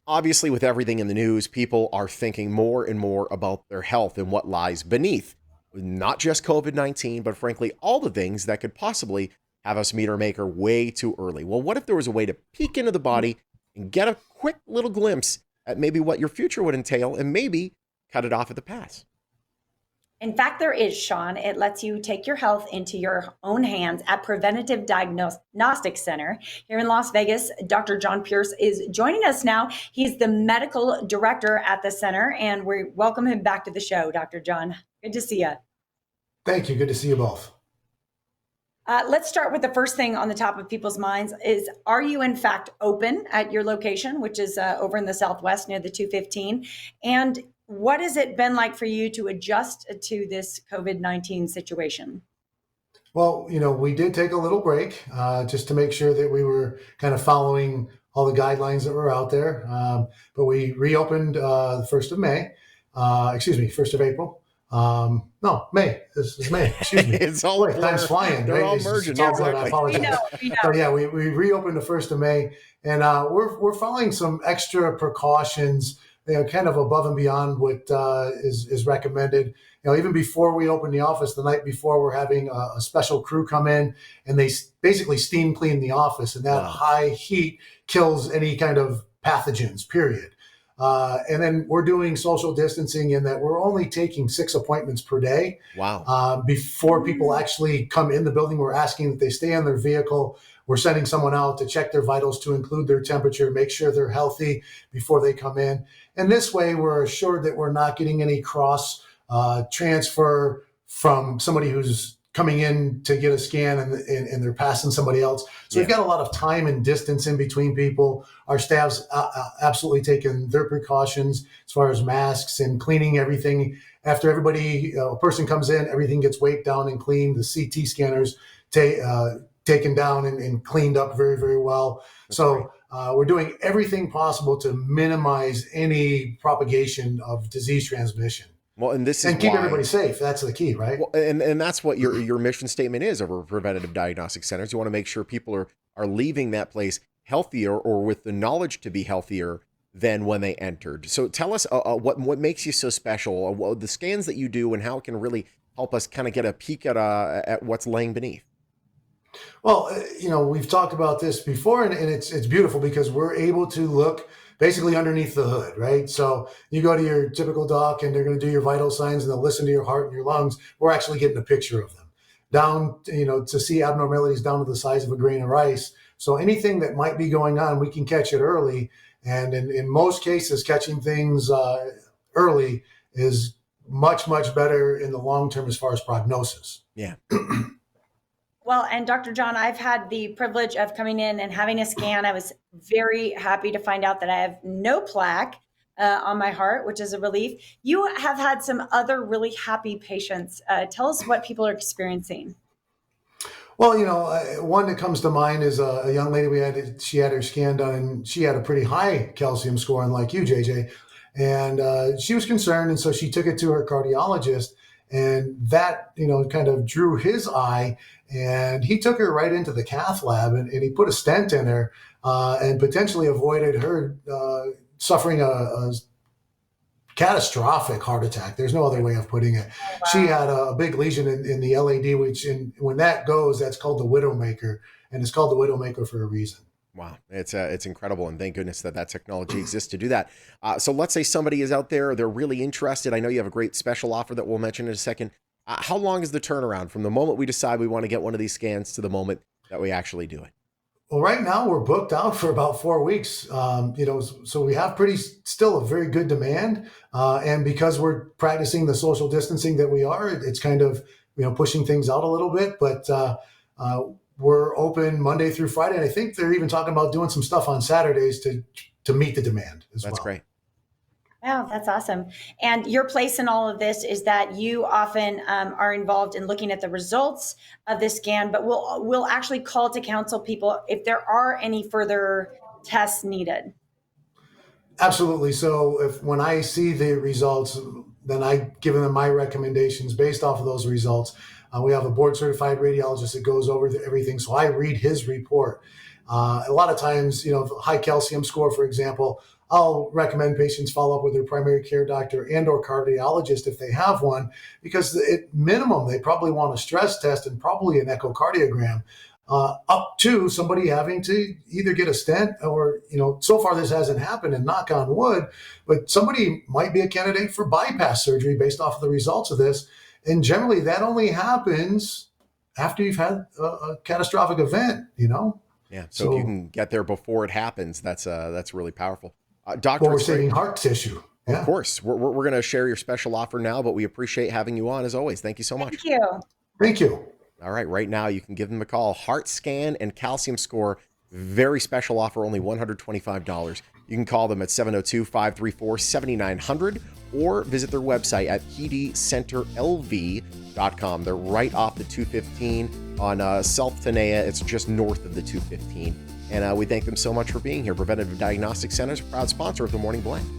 Obviously, with everything in the news, people are thinking more and more about their health and what lies beneath. Not just COVID-19, but frankly, all the things that could possibly have us meet our maker way too early. Well, what if there was a way to peek into the body and get a quick little glimpse at maybe what your future would entail and maybe cut it off at the pass? In fact, there is, Sean. It lets you take your health into your own hands at Preventative Diagnostics Center here in Las Vegas. Dr. John Pierce is joining us now. He's the medical director at the center, and we welcome him back to the show, Dr. John. Good to see you. Thank you. Good to see you both. Let's start with the first thing on the top of people's minds is, are you in fact open at your location, which is over in the Southwest near the 215? And what has it been like for you to adjust to this COVID-19 situation? Well, we did take a little break just to make sure that we were kind of following all the guidelines that were out there. But we reopened the 1st of May, 1st of April. No, May. This is May. Excuse me. It's all time's flying. They're right? all merging. It's all good. Exactly. I apologize. We know. So yeah, we reopened the 1st of May, and we're following some extra precautions, kind of above and beyond what is recommended. Even before we open the office, the night before, we're having a special crew come in, and they basically steam clean the office, and that high heat kills any kind of pathogens, period. And then we're doing social distancing in that we're only taking 6 appointments per day. Wow. Before people actually come in the building, we're asking that they stay in their vehicle. We're sending someone out to check their vitals, to include their temperature, make sure they're healthy before they come in. And this way, we're assured that we're not getting any cross transfer from somebody who's coming in to get a scan and they're passing somebody else. So we've got a lot of time and distance in between people. Our staff's absolutely taken their precautions as far as masks and cleaning everything. After a person comes in, everything gets wiped down and cleaned. The CT scanners taken down and cleaned up very, very well. So we're doing everything possible to minimize any propagation of disease transmission. Well, and this is keep everybody safe. That's the key, right? Well, and that's what your mission statement is over Preventative Diagnostic Centers. You want to make sure people are leaving that place healthier or with the knowledge to be healthier than when they entered. So tell us what makes you so special, the scans that you do, and how it can really help us kind of get a peek at what's laying beneath. Well, we've talked about this before, and it's beautiful because we're able to look basically underneath the hood, right? So you go to your typical doc and they're going to do your vital signs and they'll listen to your heart and your lungs. We're actually getting a picture of them down, to see abnormalities down to the size of a grain of rice. So anything that might be going on, we can catch it early. And in most cases, catching things early is much, much better in the long term as far as prognosis. Yeah. Well, and Dr. John, I've had the privilege of coming in and having a scan. I was very happy to find out that I have no plaque on my heart, which is a relief. You have had some other really happy patients. Tell us what people are experiencing. Well, one that comes to mind is a young lady she had her scan done, and she had a pretty high calcium score, unlike you, JJ. And she was concerned, and so she took it to her cardiologist. And that, kind of drew his eye, and he took her right into the cath lab and he put a stent in her and potentially avoided her suffering a catastrophic heart attack. There's no other way of putting it. Oh, wow. She had a big lesion in the LAD, which when that goes, that's called the Widowmaker, and it's called the Widowmaker for a reason. Wow, it's incredible, and thank goodness that technology exists to do that. So let's say somebody is out there, they're really interested. I know you have a great special offer that we'll mention in a second. How long is the turnaround from the moment we decide we want to get one of these scans to the moment that we actually do it? Well, right now we're booked out for about 4 weeks. So we have still a very good demand, and because we're practicing the social distancing that we are, it's kind of pushing things out a little bit, but. We're open Monday through Friday. And I think they're even talking about doing some stuff on Saturdays to meet the demand as well. That's great. Wow, that's awesome. And your place in all of this is that you often are involved in looking at the results of the scan, but we'll actually call to counsel people if there are any further tests needed. Absolutely. So when I see the results, then I give them my recommendations based off of those results. We have a board certified radiologist that goes over everything. So I read his report. A lot of times, high calcium score, for example, I'll recommend patients follow up with their primary care doctor and or cardiologist if they have one, because at minimum, they probably want a stress test and probably an echocardiogram. Up to somebody having to either get a stent or, so far this hasn't happened, and knock on wood, but somebody might be a candidate for bypass surgery based off of the results of this. And generally that only happens after you've had a catastrophic event. Yeah. So if you can get there before it happens, that's really powerful. Doctor, Well, we're saving heart tissue. Of course. We're going to share your special offer now, but we appreciate having you on as always. Thank you so much. Thank you. Thank you. All right. Right now, you can give them a call. Heart scan and calcium score. Very special offer, only $125. You can call them at 702-534-7900 or visit their website at pdcenterlv.com. They're right off the 215 on South Tenaya. It's just north of the 215. And we thank them so much for being here. Preventative Diagnostics Center is a proud sponsor of the Morning Blend.